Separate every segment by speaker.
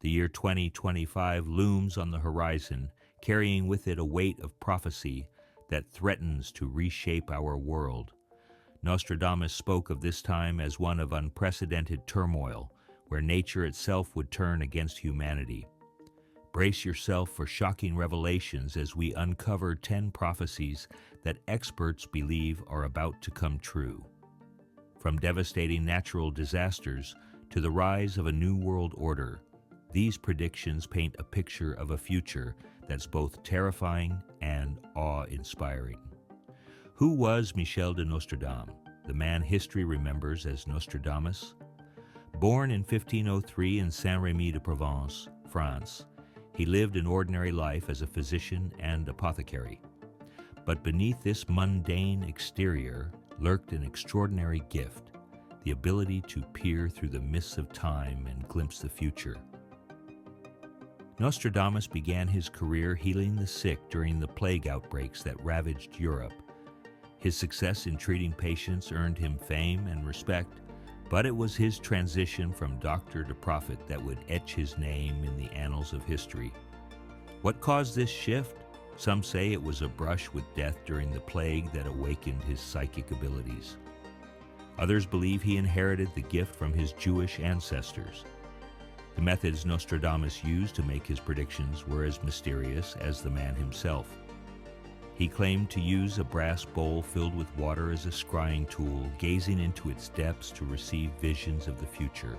Speaker 1: The year 2025 looms on the horizon, carrying with it a weight of prophecy that threatens to reshape our world. Nostradamus spoke of this time as one of unprecedented turmoil, where nature itself would turn against humanity. Brace yourself for shocking revelations as we uncover 10 prophecies that experts believe are about to come true. From devastating natural disasters to the rise of a new world order, these predictions paint a picture of a future that's both terrifying and awe-inspiring. Who was Michel de Nostradamus, the man history remembers as Nostradamus? Born in 1503 in Saint-Rémy-de-Provence, France, he lived an ordinary life as a physician and apothecary. But beneath this mundane exterior lurked an extraordinary gift, the ability to peer through the mists of time and glimpse the future. Nostradamus began his career healing the sick during the plague outbreaks that ravaged Europe. His success in treating patients earned him fame and respect, but it was his transition from doctor to prophet that would etch his name in the annals of history. What caused this shift? Some say it was a brush with death during the plague that awakened his psychic abilities. Others believe he inherited the gift from his Jewish ancestors. The methods Nostradamus used to make his predictions were as mysterious as the man himself. He claimed to use a brass bowl filled with water as a scrying tool, gazing into its depths to receive visions of the future.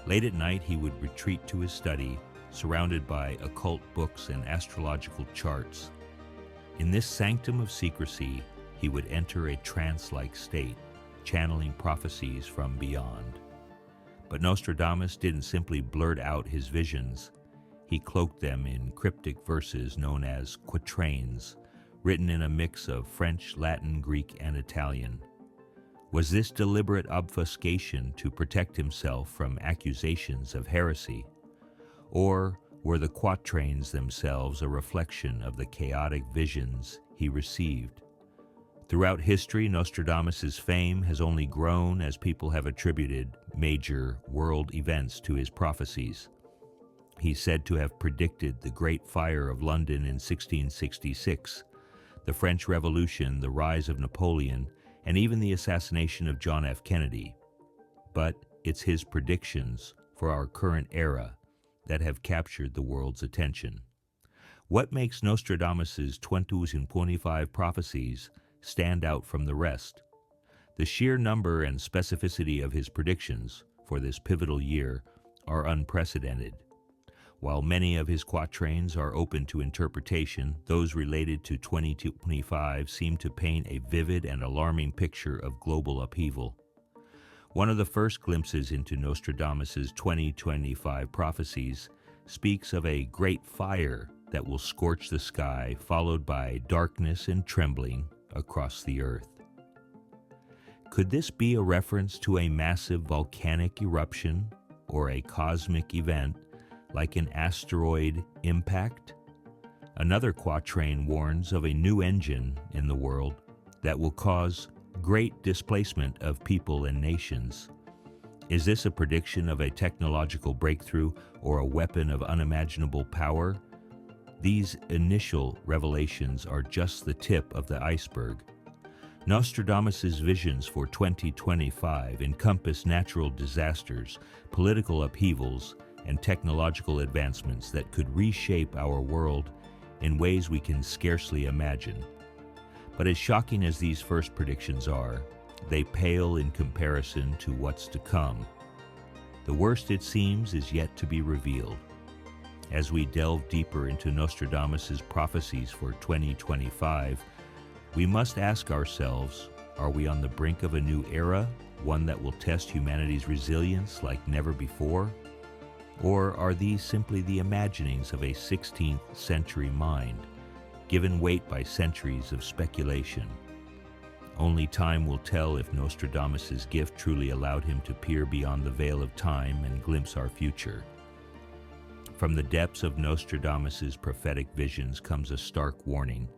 Speaker 1: Late at night, he would retreat to his study, surrounded by occult books and astrological charts. In this sanctum of secrecy, he would enter a trance-like state, channeling prophecies from beyond. But Nostradamus didn't simply blurt out his visions. He cloaked them in cryptic verses known as quatrains, written in a mix of French, Latin, Greek, and Italian. Was this deliberate obfuscation to protect himself from accusations of heresy? Or were the quatrains themselves a reflection of the chaotic visions he received? Throughout history, Nostradamus's fame has only grown as people have attributed major world events to his prophecies. He's said to have predicted the Great Fire of London in 1666, the French Revolution, the rise of Napoleon, and even the assassination of John F. Kennedy. But it's his predictions for our current era that have captured the world's attention. What makes Nostradamus's 2025 prophecies stand out from the rest? The sheer number and specificity of his predictions for this pivotal year are unprecedented. While many of his quatrains are open to interpretation, those related to 2025 seem to paint a vivid and alarming picture of global upheaval. One of the first glimpses into Nostradamus's 2025 prophecies speaks of a great fire that will scorch the sky, followed by darkness and trembling across the earth. Could this be a reference to a massive volcanic eruption or a cosmic event like an asteroid impact? Another quatrain warns of a new engine in the world that will cause great displacement of people and nations. Is this a prediction of a technological breakthrough or a weapon of unimaginable power? These initial revelations are just the tip of the iceberg. Nostradamus's visions for 2025 encompass natural disasters, political upheavals, and technological advancements that could reshape our world in ways we can scarcely imagine. But as shocking as these first predictions are, they pale in comparison to what's to come. The worst, it seems, is yet to be revealed. As we delve deeper into Nostradamus's prophecies for 2025, we must ask ourselves, are we on the brink of a new era, one that will test humanity's resilience like never before? Or are these simply the imaginings of a 16th century mind, given weight by centuries of speculation? Only time will tell if Nostradamus's gift truly allowed him to peer beyond the veil of time and glimpse our future. From the depths of Nostradamus's prophetic visions comes a stark warning.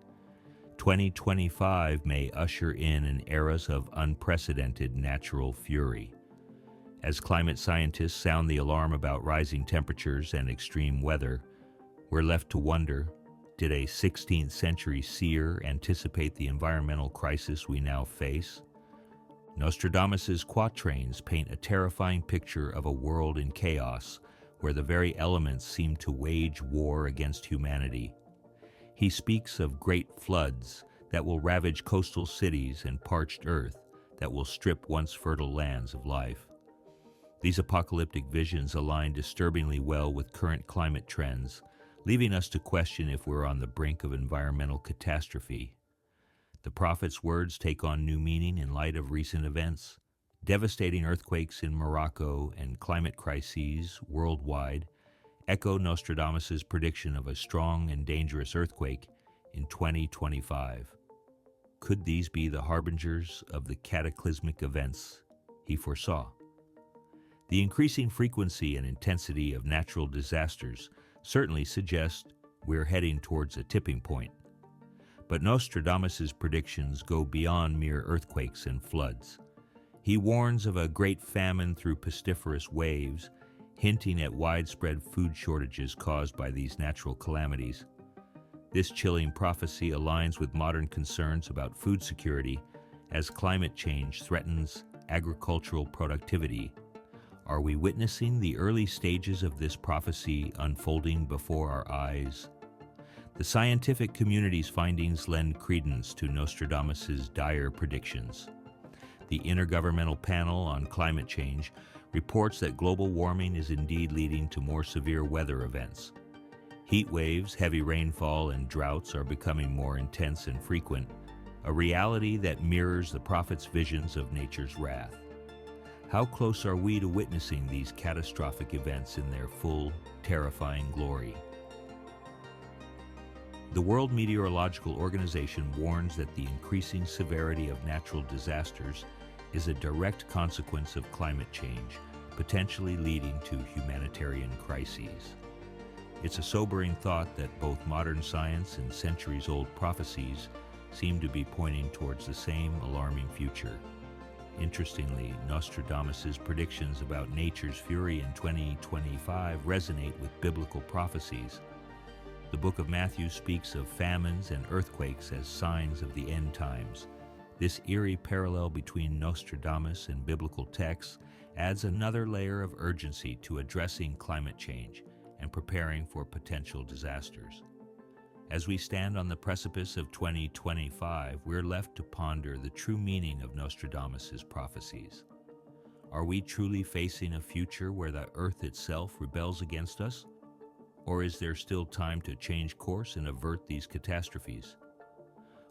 Speaker 1: 2025 may usher in an era of unprecedented natural fury. As climate scientists sound the alarm about rising temperatures and extreme weather, we're left to wonder, did a 16th century seer anticipate the environmental crisis we now face? Nostradamus's quatrains paint a terrifying picture of a world in chaos where the very elements seem to wage war against humanity. He speaks of great floods that will ravage coastal cities and parched earth that will strip once fertile lands of life. These apocalyptic visions align disturbingly well with current climate trends, leaving us to question if we're on the brink of environmental catastrophe. The prophet's words take on new meaning in light of recent events. Devastating earthquakes in Morocco and climate crises worldwide echo Nostradamus's prediction of a strong and dangerous earthquake in 2025. Could these be the harbingers of the cataclysmic events he foresaw? The increasing frequency and intensity of natural disasters certainly suggest we're heading towards a tipping point. But Nostradamus's predictions go beyond mere earthquakes and floods. He warns of a great famine through pestiferous waves, hinting at widespread food shortages caused by these natural calamities. This chilling prophecy aligns with modern concerns about food security as climate change threatens agricultural productivity. Are we witnessing the early stages of this prophecy unfolding before our eyes? The scientific community's findings lend credence to Nostradamus's dire predictions. The Intergovernmental Panel on Climate Change reports that global warming is indeed leading to more severe weather events. Heat waves, heavy rainfall, and droughts are becoming more intense and frequent, a reality that mirrors the prophet's visions of nature's wrath. How close are we to witnessing these catastrophic events in their full, terrifying glory? The World Meteorological Organization warns that the increasing severity of natural disasters is a direct consequence of climate change, potentially leading to humanitarian crises. It's a sobering thought that both modern science and centuries-old prophecies seem to be pointing towards the same alarming future. Interestingly, Nostradamus's predictions about nature's fury in 2025 resonate with biblical prophecies. The book of Matthew speaks of famines and earthquakes as signs of the end times. This eerie parallel between Nostradamus and biblical texts adds another layer of urgency to addressing climate change and preparing for potential disasters. As we stand on the precipice of 2025, we're left to ponder the true meaning of Nostradamus's prophecies. Are we truly facing a future where the earth itself rebels against us? Or is there still time to change course and avert these catastrophes?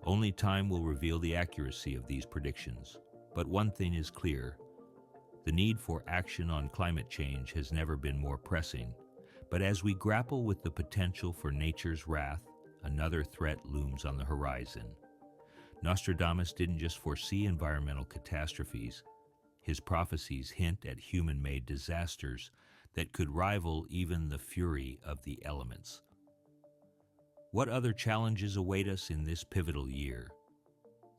Speaker 1: Only time will reveal the accuracy of these predictions. But one thing is clear: the need for action on climate change has never been more pressing. But as we grapple with the potential for nature's wrath, another threat looms on the horizon. Nostradamus didn't just foresee environmental catastrophes. His prophecies hint at human-made disasters that could rival even the fury of the elements. What other challenges await us in this pivotal year?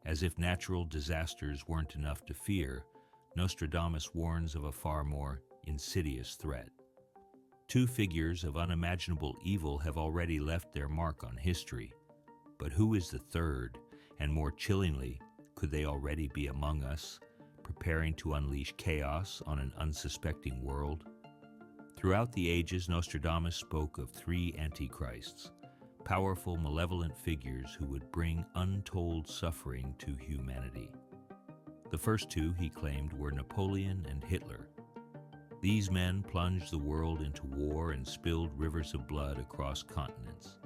Speaker 1: As if natural disasters weren't enough to fear, Nostradamus warns of a far more insidious threat. Two figures of unimaginable evil have already left their mark on history. But who is the third? And more chillingly, could they already be among us, preparing to unleash chaos on an unsuspecting world? Throughout the ages, Nostradamus spoke of three antichrists, powerful, malevolent figures who would bring untold suffering to humanity. The first two, he claimed, were Napoleon and Hitler. These men plunged the world into war and spilled rivers of blood across continents.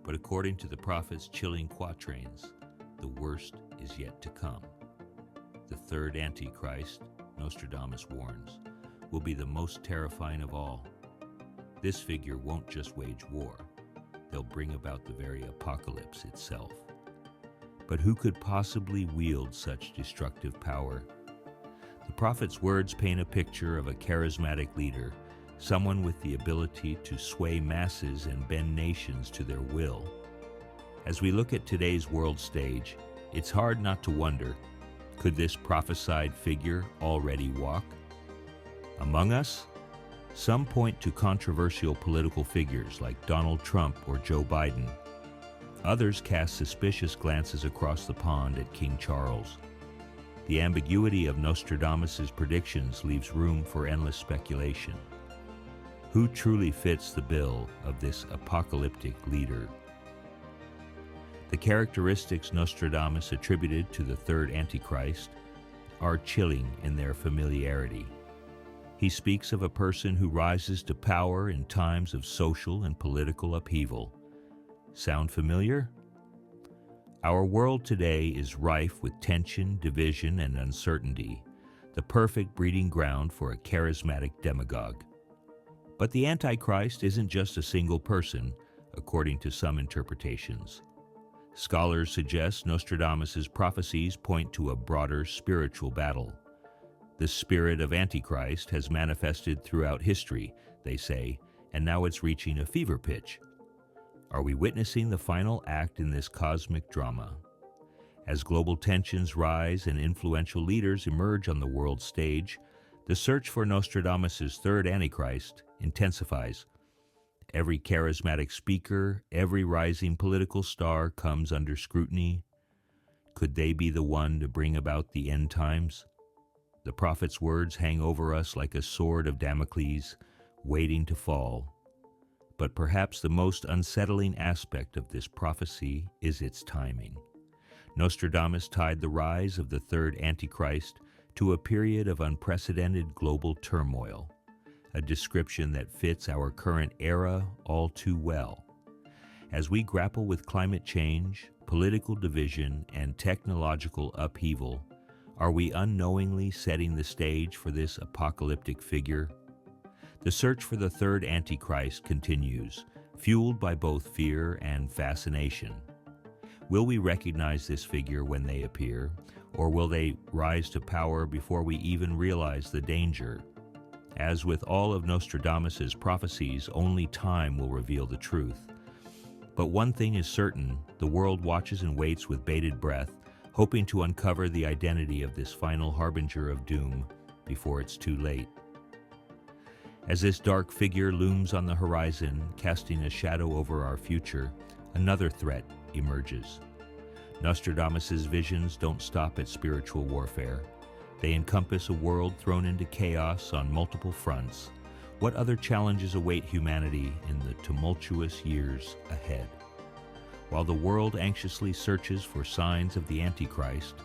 Speaker 1: But according to the prophet's chilling quatrains, the worst is yet to come. The third Antichrist, Nostradamus warns, will be the most terrifying of all. This figure won't just wage war, they'll bring about the very apocalypse itself. But who could possibly wield such destructive power? The prophet's words paint a picture of a charismatic leader, someone with the ability to sway masses and bend nations to their will. As we look at today's world stage, it's hard not to wonder, could this prophesied figure already walk? Among us, some point to controversial political figures like Donald Trump or Joe Biden. Others cast suspicious glances across the pond at King Charles. The ambiguity of Nostradamus' predictions leaves room for endless speculation. Who truly fits the bill of this apocalyptic leader? The characteristics Nostradamus attributed to the third Antichrist are chilling in their familiarity. He speaks of a person who rises to power in times of social and political upheaval. Sound familiar? Our world today is rife with tension, division, and uncertainty, the perfect breeding ground for a charismatic demagogue. But the Antichrist isn't just a single person, according to some interpretations. Scholars suggest Nostradamus' prophecies point to a broader spiritual battle. The spirit of Antichrist has manifested throughout history, they say, and now it's reaching a fever pitch. Are we witnessing the final act in this cosmic drama? As global tensions rise and influential leaders emerge on the world stage, the search for Nostradamus' third Antichrist intensifies. Every charismatic speaker, every rising political star comes under scrutiny. Could they be the one to bring about the end times? The prophet's words hang over us like a sword of Damocles, waiting to fall. But perhaps the most unsettling aspect of this prophecy is its timing. Nostradamus tied the rise of the third Antichrist to a period of unprecedented global turmoil, a description that fits our current era all too well. As we grapple with climate change, political division, and technological upheaval, are we unknowingly setting the stage for this apocalyptic figure? The search for the third Antichrist continues, fueled by both fear and fascination. Will we recognize this figure when they appear, or will they rise to power before we even realize the danger? As with all of Nostradamus' prophecies, only time will reveal the truth. But one thing is certain, the world watches and waits with bated breath, hoping to uncover the identity of this final harbinger of doom before it's too late. As this dark figure looms on the horizon, casting a shadow over our future, another threat emerges. Nostradamus' visions don't stop at spiritual warfare. They encompass a world thrown into chaos on multiple fronts. What other challenges await humanity in the tumultuous years ahead? While the world anxiously searches for signs of the Antichrist,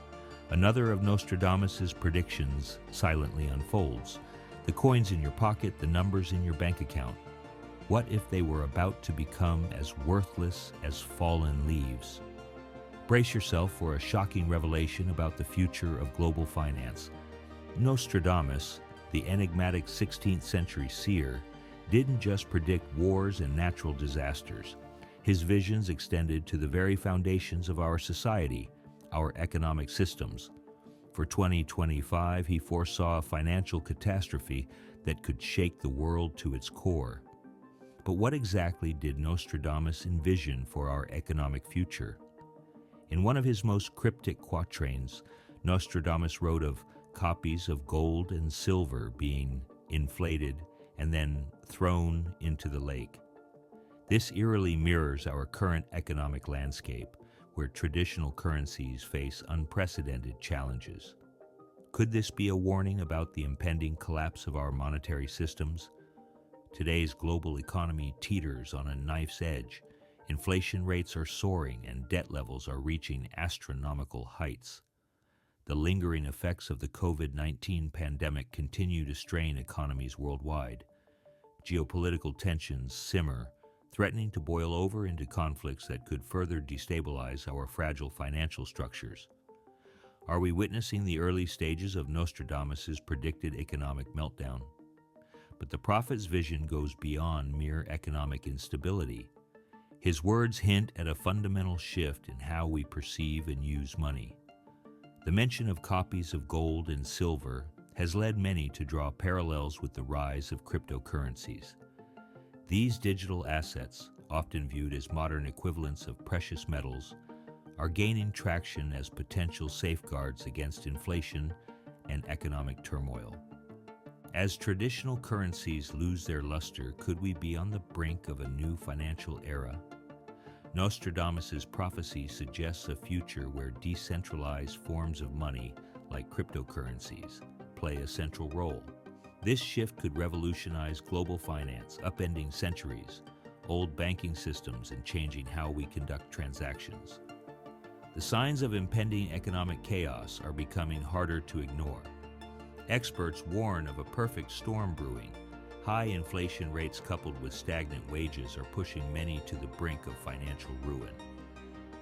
Speaker 1: another of Nostradamus' predictions silently unfolds. The coins in your pocket, the numbers in your bank account. What if they were about to become as worthless as fallen leaves? Brace yourself for a shocking revelation about the future of global finance. Nostradamus, the enigmatic 16th century seer, didn't just predict wars and natural disasters. His visions extended to the very foundations of our society, our economic systems. For 2025, he foresaw a financial catastrophe that could shake the world to its core. But what exactly did Nostradamus envision for our economic future? In one of his most cryptic quatrains, Nostradamus wrote of copies of gold and silver being inflated and then thrown into the lake. This eerily mirrors our current economic landscape, where traditional currencies face unprecedented challenges. Could this be a warning about the impending collapse of our monetary systems? Today's global economy teeters on a knife's edge. Inflation rates are soaring and debt levels are reaching astronomical heights. The lingering effects of the COVID-19 pandemic continue to strain economies worldwide. Geopolitical tensions simmer, threatening to boil over into conflicts that could further destabilize our fragile financial structures. Are we witnessing the early stages of Nostradamus' predicted economic meltdown? But the prophet's vision goes beyond mere economic instability. His words hint at a fundamental shift in how we perceive and use money. The mention of copies of gold and silver has led many to draw parallels with the rise of cryptocurrencies. These digital assets, often viewed as modern equivalents of precious metals, are gaining traction as potential safeguards against inflation and economic turmoil. As traditional currencies lose their luster, could we be on the brink of a new financial era? Nostradamus' prophecy suggests a future where decentralized forms of money, like cryptocurrencies, play a central role. This shift could revolutionize global finance, upending centuries, old banking systems, and changing how we conduct transactions. The signs of impending economic chaos are becoming harder to ignore. Experts warn of a perfect storm brewing. High inflation rates coupled with stagnant wages are pushing many to the brink of financial ruin.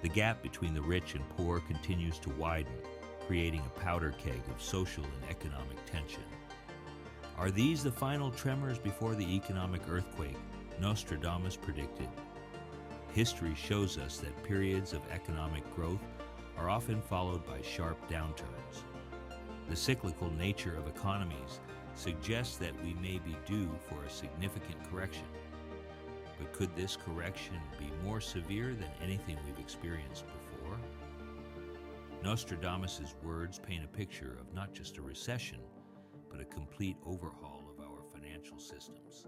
Speaker 1: The gap between the rich and poor continues to widen, creating a powder keg of social and economic tension. Are these the final tremors before the economic earthquake Nostradamus predicted? History shows us that periods of economic growth are often followed by sharp downturns. The cyclical nature of economies suggests that we may be due for a significant correction. But could this correction be more severe than anything we've experienced before? Nostradamus' words paint a picture of not just a recession, but a complete overhaul of our financial systems.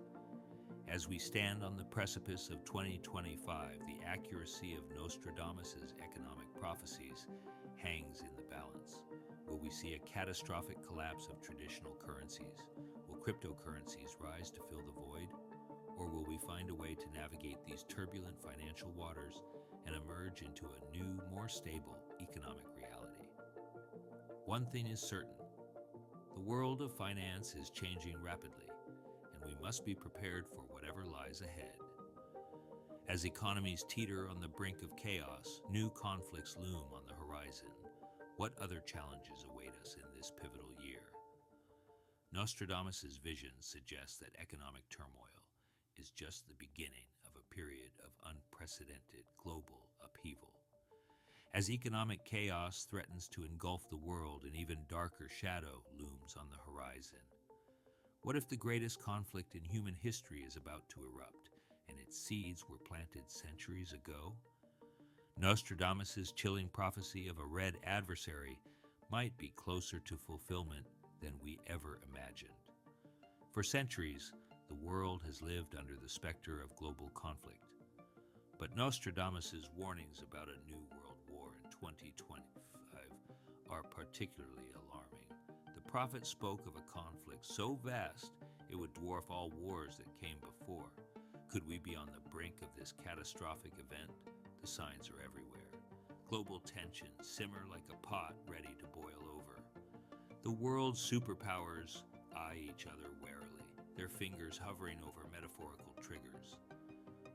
Speaker 1: As we stand on the precipice of 2025, the accuracy of Nostradamus' economic prophecies hangs in the balance. Will we see a catastrophic collapse of traditional currencies? Will cryptocurrencies rise to fill the void? Or will we find a way to navigate these turbulent financial waters and emerge into a new, more stable economic reality? One thing is certain: the world of finance is changing rapidly, and we must be prepared for whatever lies ahead. As economies teeter on the brink of chaos, new conflicts loom on the horizon. What other challenges await us in this pivotal year? Nostradamus' vision suggests that economic turmoil is just the beginning of a period of unprecedented global upheaval. As economic chaos threatens to engulf the world, an even darker shadow looms on the horizon. What if the greatest conflict in human history is about to erupt, and its seeds were planted centuries ago? Nostradamus' chilling prophecy of a red adversary might be closer to fulfillment than we ever imagined. For centuries, the world has lived under the specter of global conflict. But Nostradamus' warnings about a new world war in 2025 are particularly alarming. The prophet spoke of a conflict so vast it would dwarf all wars that came before. Could we be on the brink of this catastrophic event? The signs are everywhere. Global tensions simmer like a pot ready to boil over. The world's superpowers eye each other warily, their fingers hovering over metaphorical triggers.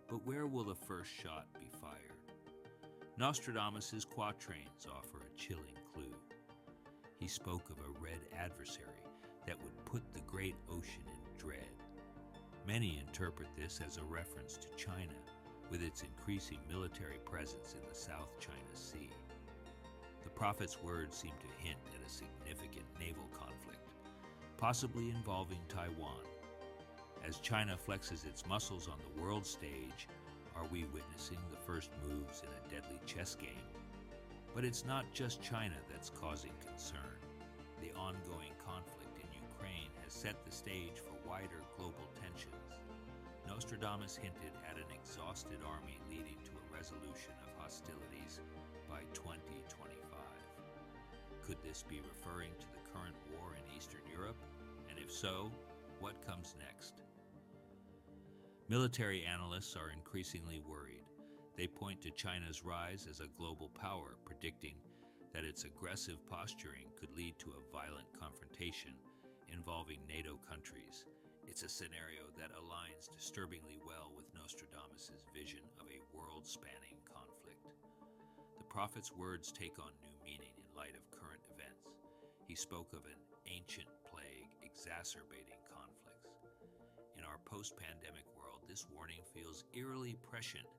Speaker 1: But where will the first shot be fired? Nostradamus' quatrains offer a chilling clue. He spoke of a red adversary that would put the great ocean in dread. Many interpret this as a reference to China, with its increasing military presence in the South China Sea. The prophet's words seem to hint at a significant naval conflict, possibly involving Taiwan. As China flexes its muscles on the world stage, are we witnessing the first moves in a deadly chess game? But it's not just China that's causing concern. The ongoing conflict in Ukraine has set the stage for wider global tensions. Nostradamus hinted at an exhausted army leading to a resolution of hostilities by 2025. Could this be referring to the current war in Eastern Europe? And if so, what comes next? Military analysts are increasingly worried. They point to China's rise as a global power, predicting that its aggressive posturing could lead to a violent confrontation involving NATO countries. It's a scenario that aligns disturbingly well with Nostradamus' vision of a world-spanning conflict. The prophet's words take on new meaning in light of current events. He spoke of an ancient plague exacerbating conflicts. In our post-pandemic world, this warning feels eerily prescient.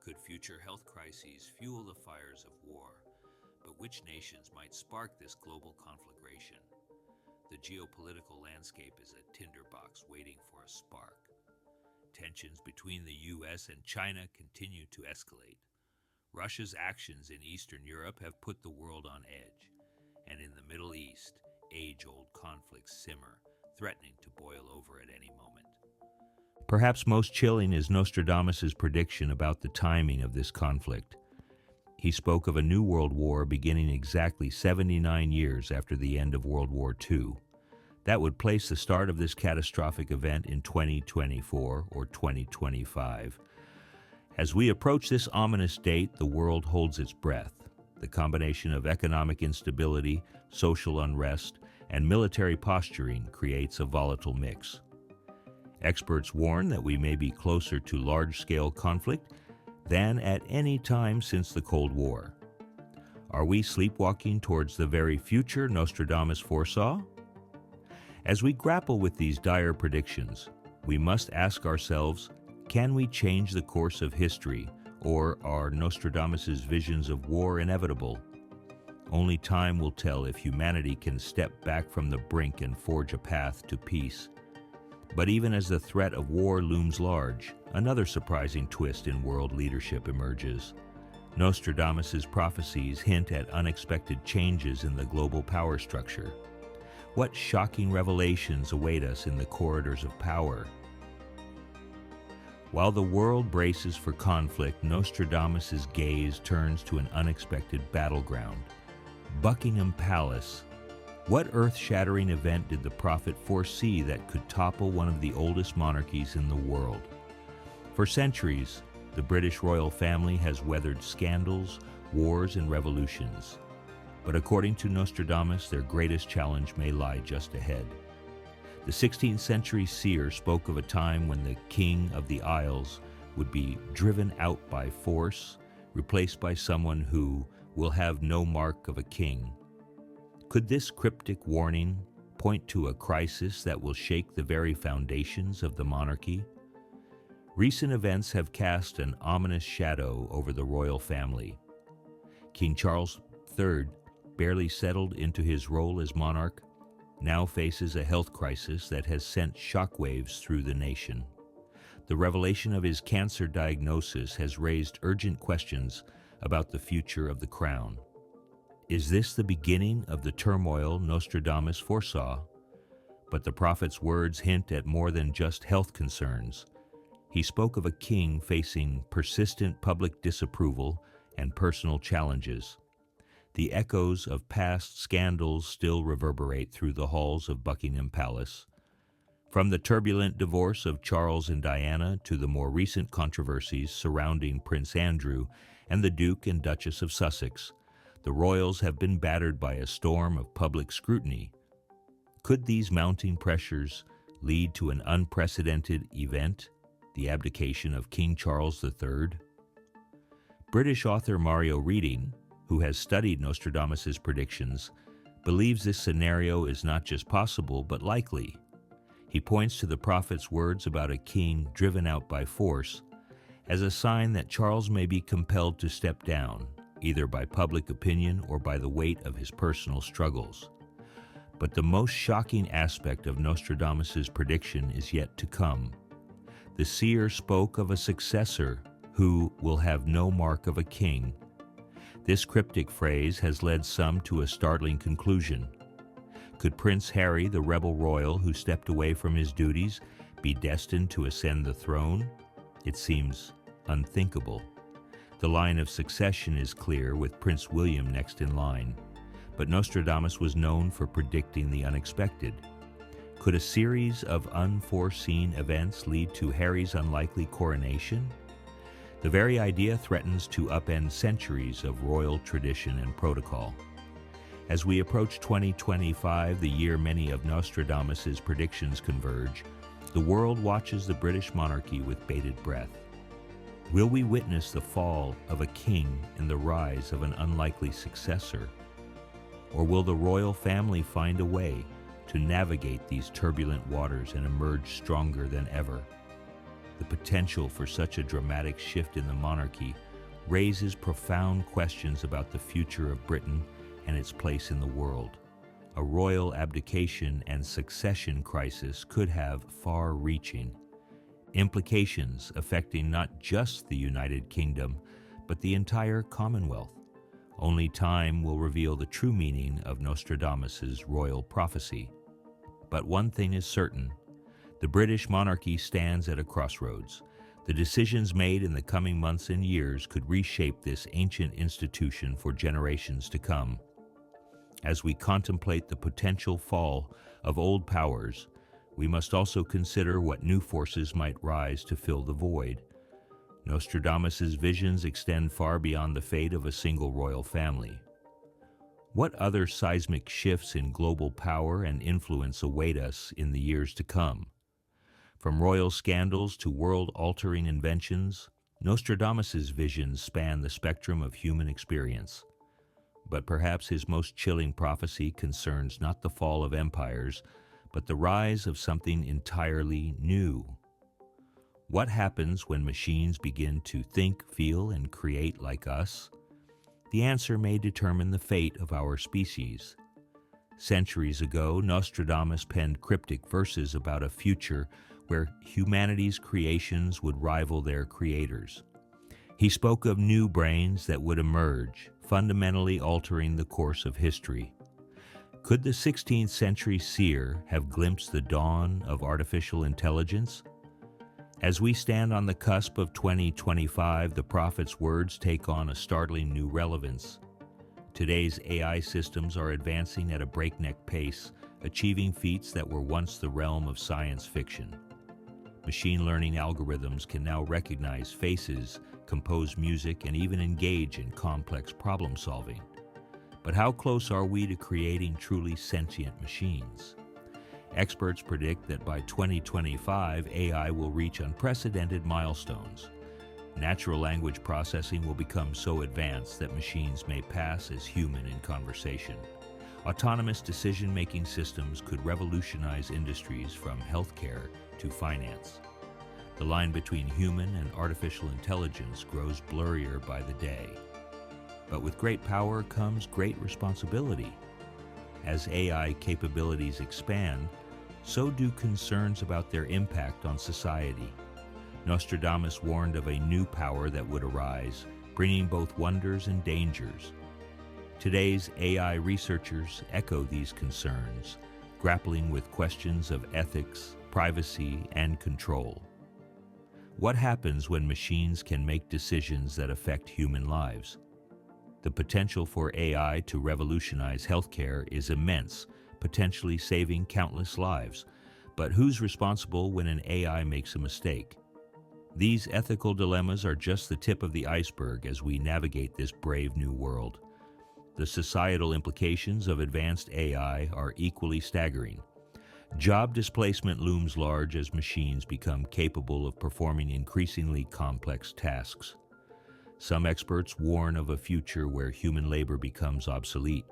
Speaker 1: Could future health crises fuel the fires of war? But which nations might spark this global conflagration? The geopolitical landscape is a tinderbox waiting for a spark. Tensions between the U.S. and China continue to escalate. Russia's actions in Eastern Europe have put the world on edge. And in the Middle East, age-old conflicts simmer, threatening to boil over at any moment. Perhaps most chilling is Nostradamus' prediction about the timing of this conflict. He spoke of a new world war beginning exactly 79 years after the end of World War II. That would place the start of this catastrophic event in 2024 or 2025. As we approach this ominous date, the world holds its breath. The combination of economic instability, social unrest, and military posturing creates a volatile mix. Experts warn that we may be closer to large-scale conflict than at any time since the Cold War. Are we sleepwalking towards the very future Nostradamus foresaw? As we grapple with these dire predictions, we must ask ourselves, can we change the course of history, or are Nostradamus' visions of war inevitable? Only time will tell if humanity can step back from the brink and forge a path to peace. But even as the threat of war looms large, another surprising twist in world leadership emerges. Nostradamus' prophecies hint at unexpected changes in the global power structure. What shocking revelations await us in the corridors of power? While the world braces for conflict, Nostradamus' gaze turns to an unexpected battleground. Buckingham Palace. What earth-shattering event did the prophet foresee that could topple one of the oldest monarchies in the world? For centuries, the British royal family has weathered scandals, wars, and revolutions. But according to Nostradamus, their greatest challenge may lie just ahead. The 16th century seer spoke of a time when the King of the Isles would be driven out by force, replaced by someone who will have no mark of a king. Could this cryptic warning point to a crisis that will shake the very foundations of the monarchy? Recent events have cast an ominous shadow over the royal family. King Charles III, barely settled into his role as monarch, now faces a health crisis that has sent shockwaves through the nation. The revelation of his cancer diagnosis has raised urgent questions about the future of the crown. Is this the beginning of the turmoil Nostradamus foresaw? But the prophet's words hint at more than just health concerns. He spoke of a king facing persistent public disapproval and personal challenges. The echoes of past scandals still reverberate through the halls of Buckingham Palace. From the turbulent divorce of Charles and Diana to the more recent controversies surrounding Prince Andrew and the Duke and Duchess of Sussex, the royals have been battered by a storm of public scrutiny. Could these mounting pressures lead to an unprecedented event, the abdication of King Charles III? British author Mario Reading, who has studied Nostradamus' predictions, believes this scenario is not just possible but likely. He points to the prophet's words about a king driven out by force as a sign that Charles may be compelled to step down, either by public opinion or by the weight of his personal struggles. But the most shocking aspect of Nostradamus' prediction is yet to come. The seer spoke of a successor who will have no mark of a king. This cryptic phrase has led some to a startling conclusion. Could Prince Harry, the rebel royal who stepped away from his duties, be destined to ascend the throne? It seems unthinkable. The line of succession is clear, with Prince William next in line. But Nostradamus was known for predicting the unexpected. Could a series of unforeseen events lead to Harry's unlikely coronation? The very idea threatens to upend centuries of royal tradition and protocol. As we approach 2025, the year many of Nostradamus' predictions converge, the world watches the British monarchy with bated breath. Will we witness the fall of a king and the rise of an unlikely successor? Or will the royal family find a way to navigate these turbulent waters and emerge stronger than ever? The potential for such a dramatic shift in the monarchy raises profound questions about the future of Britain and its place in the world. A royal abdication and succession crisis could have far-reaching implications affecting not just the United Kingdom, but the entire Commonwealth. Only time will reveal the true meaning of Nostradamus' royal prophecy. But one thing is certain: the British monarchy stands at a crossroads. The decisions made in the coming months and years could reshape this ancient institution for generations to come. As we contemplate the potential fall of old powers, we must also consider what new forces might rise to fill the void. Nostradamus's visions extend far beyond the fate of a single royal family. What other seismic shifts in global power and influence await us in the years to come? From royal scandals to world-altering inventions, Nostradamus's visions span the spectrum of human experience. But perhaps his most chilling prophecy concerns not the fall of empires, but the rise of something entirely new. What happens when machines begin to think, feel, and create like us? The answer may determine the fate of our species. Centuries ago, Nostradamus penned cryptic verses about a future where humanity's creations would rival their creators. He spoke of new brains that would emerge, fundamentally altering the course of history. Could the 16th century seer have glimpsed the dawn of artificial intelligence? As we stand on the cusp of 2025, the prophet's words take on a startling new relevance. Today's AI systems are advancing at a breakneck pace, achieving feats that were once the realm of science fiction. Machine learning algorithms can now recognize faces, compose music, and even engage in complex problem solving. But how close are we to creating truly sentient machines? Experts predict that by 2025, AI will reach unprecedented milestones. Natural language processing will become so advanced that machines may pass as human in conversation. Autonomous decision-making systems could revolutionize industries from healthcare to finance. The line between human and artificial intelligence grows blurrier by the day. But with great power comes great responsibility. As AI capabilities expand, so do concerns about their impact on society. Nostradamus warned of a new power that would arise, bringing both wonders and dangers. Today's AI researchers echo these concerns, grappling with questions of ethics, privacy, and control. What happens when machines can make decisions that affect human lives? The potential for AI to revolutionize healthcare is immense, potentially saving countless lives. But who's responsible when an AI makes a mistake? These ethical dilemmas are just the tip of the iceberg as we navigate this brave new world. The societal implications of advanced AI are equally staggering. Job displacement looms large as machines become capable of performing increasingly complex tasks. Some experts warn of a future where human labor becomes obsolete.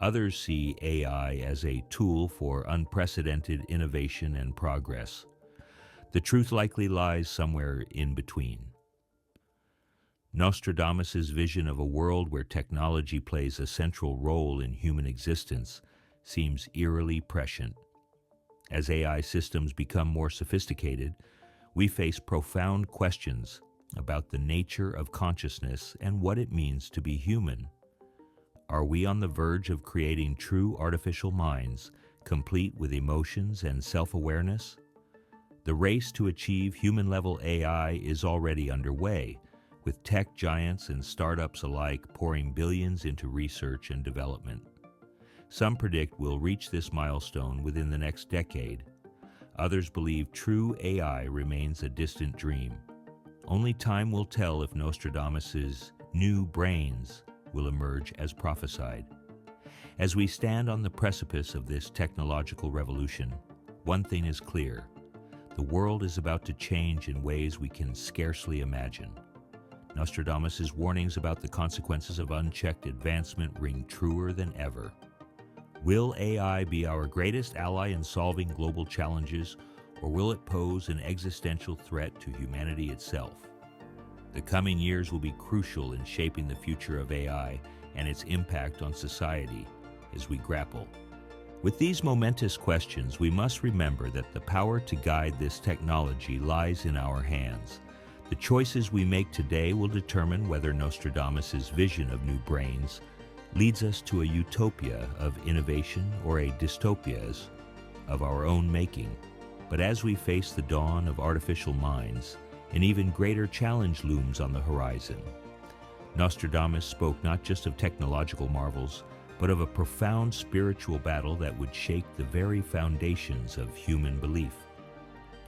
Speaker 1: Others see AI as a tool for unprecedented innovation and progress. The truth likely lies somewhere in between. Nostradamus's vision of a world where technology plays a central role in human existence seems eerily prescient. As AI systems become more sophisticated, we face profound questions about the nature of consciousness and what it means to be human. Are we on the verge of creating true artificial minds, complete with emotions and self-awareness? The race to achieve human-level AI is already underway, with tech giants and startups alike pouring billions into research and development. Some predict we'll reach this milestone within the next decade. Others believe true AI remains a distant dream. Only time will tell if Nostradamus's new brains will emerge as prophesied. As we stand on the precipice of this technological revolution, one thing is clear: the world is about to change in ways we can scarcely imagine. Nostradamus's warnings about the consequences of unchecked advancement ring truer than ever. Will AI be our greatest ally in solving global challenges, or will it pose an existential threat to humanity itself? The coming years will be crucial in shaping the future of AI and its impact on society as we grapple. With these momentous questions, we must remember that the power to guide this technology lies in our hands. The choices we make today will determine whether Nostradamus's vision of new brains leads us to a utopia of innovation or a dystopia of our own making. But as we face the dawn of artificial minds, an even greater challenge looms on the horizon. Nostradamus spoke not just of technological marvels, but of a profound spiritual battle that would shake the very foundations of human belief.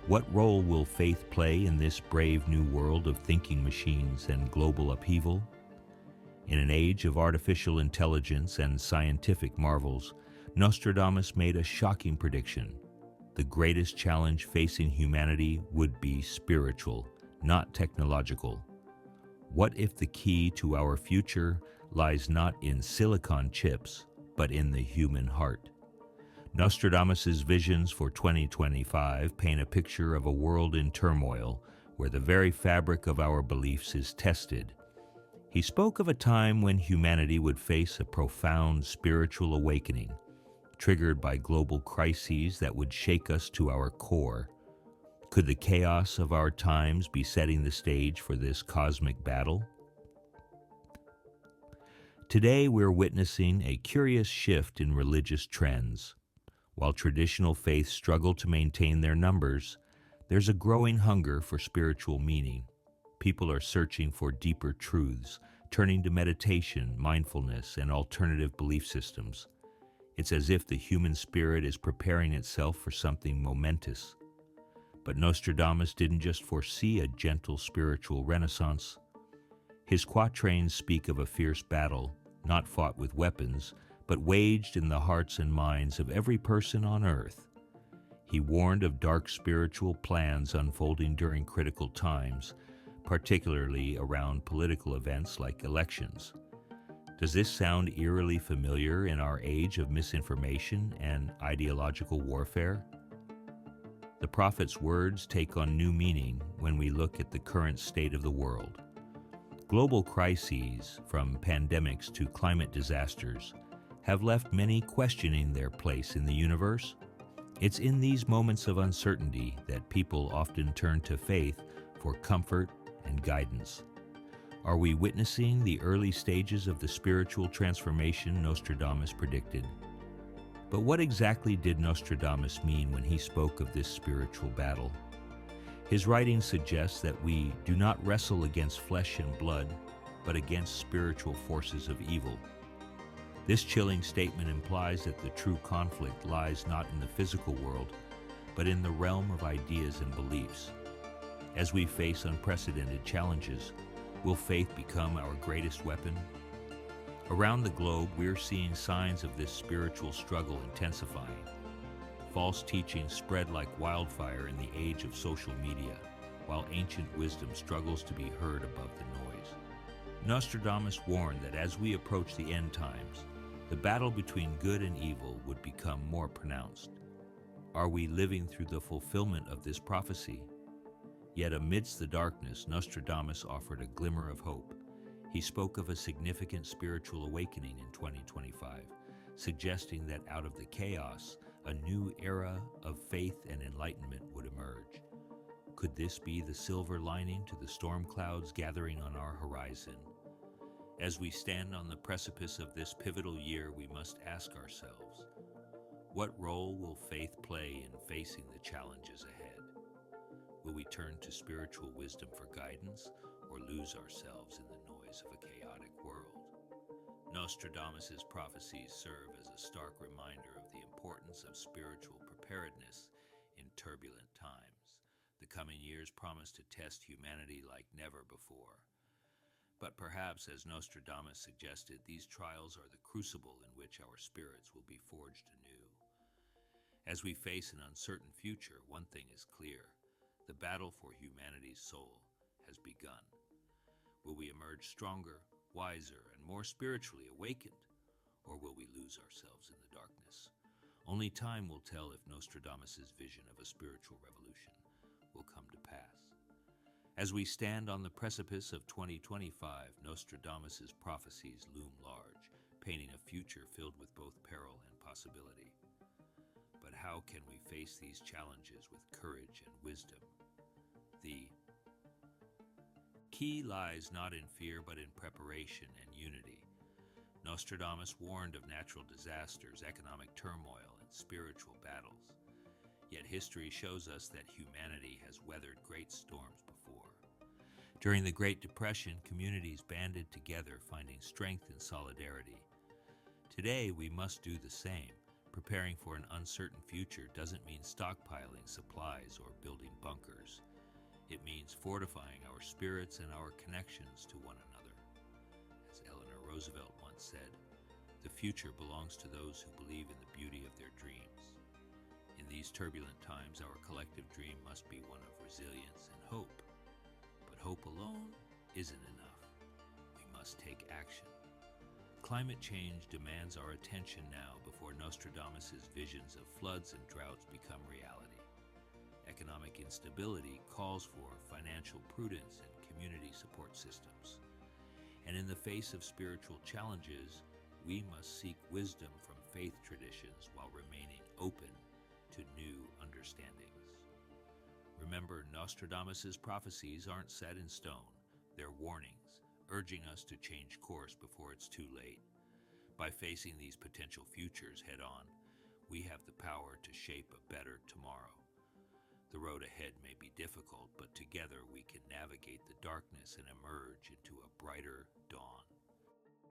Speaker 1: What role will faith play in this brave new world of thinking machines and global upheaval? In an age of artificial intelligence and scientific marvels, Nostradamus made a shocking prediction. The greatest challenge facing humanity would be spiritual, not technological. What if the key to our future lies not in silicon chips, but in the human heart? Nostradamus's visions for 2025 paint a picture of a world in turmoil where the very fabric of our beliefs is tested. He spoke of a time when humanity would face a profound spiritual awakening, triggered by global crises that would shake us to our core. Could the chaos of our times be setting the stage for this cosmic battle? Today we're witnessing a curious shift in religious trends. While traditional faiths struggle to maintain their numbers, there's a growing hunger for spiritual meaning. People are searching for deeper truths, turning to meditation, mindfulness, and alternative belief systems. It's as if the human spirit is preparing itself for something momentous. But Nostradamus didn't just foresee a gentle spiritual renaissance. His quatrains speak of a fierce battle, not fought with weapons, but waged in the hearts and minds of every person on earth. He warned of dark spiritual plans unfolding during critical times, particularly around political events like elections. Does this sound eerily familiar in our age of misinformation and ideological warfare? The prophet's words take on new meaning when we look at the current state of the world. Global crises, from pandemics to climate disasters, have left many questioning their place in the universe. It's in these moments of uncertainty that people often turn to faith for comfort and guidance. Are we witnessing the early stages of the spiritual transformation Nostradamus predicted? But what exactly did Nostradamus mean when he spoke of this spiritual battle? His writings suggest that we do not wrestle against flesh and blood, but against spiritual forces of evil. This chilling statement implies that the true conflict lies not in the physical world, but in the realm of ideas and beliefs. As we face unprecedented challenges, will faith become our greatest weapon? Around the globe, we're seeing signs of this spiritual struggle intensifying. False teachings spread like wildfire in the age of social media, while ancient wisdom struggles to be heard above the noise. Nostradamus warned that as we approach the end times, the battle between good and evil would become more pronounced. Are we living through the fulfillment of this prophecy? Yet amidst the darkness, Nostradamus offered a glimmer of hope. He spoke of a significant spiritual awakening in 2025, suggesting that out of the chaos, a new era of faith and enlightenment would emerge. Could this be the silver lining to the storm clouds gathering on our horizon? As we stand on the precipice of this pivotal year, we must ask ourselves, what role will faith play in facing the challenges ahead? Will we turn to spiritual wisdom for guidance, or lose ourselves in the noise of a chaotic world? Nostradamus's prophecies serve as a stark reminder of the importance of spiritual preparedness in turbulent times. The coming years promise to test humanity like never before. But perhaps, as Nostradamus suggested, these trials are the crucible in which our spirits will be forged anew. As we face an uncertain future, one thing is clear. The battle for humanity's soul has begun. Will we emerge stronger, wiser, and more spiritually awakened? Or will we lose ourselves in the darkness? Only time will tell if Nostradamus's vision of a spiritual revolution will come to pass. As we stand on the precipice of 2025, Nostradamus's prophecies loom large, painting a future filled with both peril and possibility. But how can we face these challenges with courage and wisdom? The key lies not in fear but in preparation and unity. Nostradamus warned of natural disasters, economic turmoil, and spiritual battles. Yet history shows us that humanity has weathered great storms before. During the Great Depression, communities banded together, finding strength in solidarity. Today, we must do the same. Preparing for an uncertain future doesn't mean stockpiling supplies or building bunkers. It means fortifying our spirits and our connections to one another. As Eleanor Roosevelt once said, "The future belongs to those who believe in the beauty of their dreams." In these turbulent times, our collective dream must be one of resilience and hope. But hope alone isn't enough. We must take action. Climate change demands our attention now before Nostradamus' visions of floods and droughts become reality. Economic instability calls for financial prudence and community support systems. And in the face of spiritual challenges, we must seek wisdom from faith traditions while remaining open to new understandings. Remember, Nostradamus' prophecies aren't set in stone. They're warnings, urging us to change course before it's too late. By facing these potential futures head-on, we have the power to shape a better tomorrow. The road ahead may be difficult, but together we can navigate the darkness and emerge into a brighter dawn.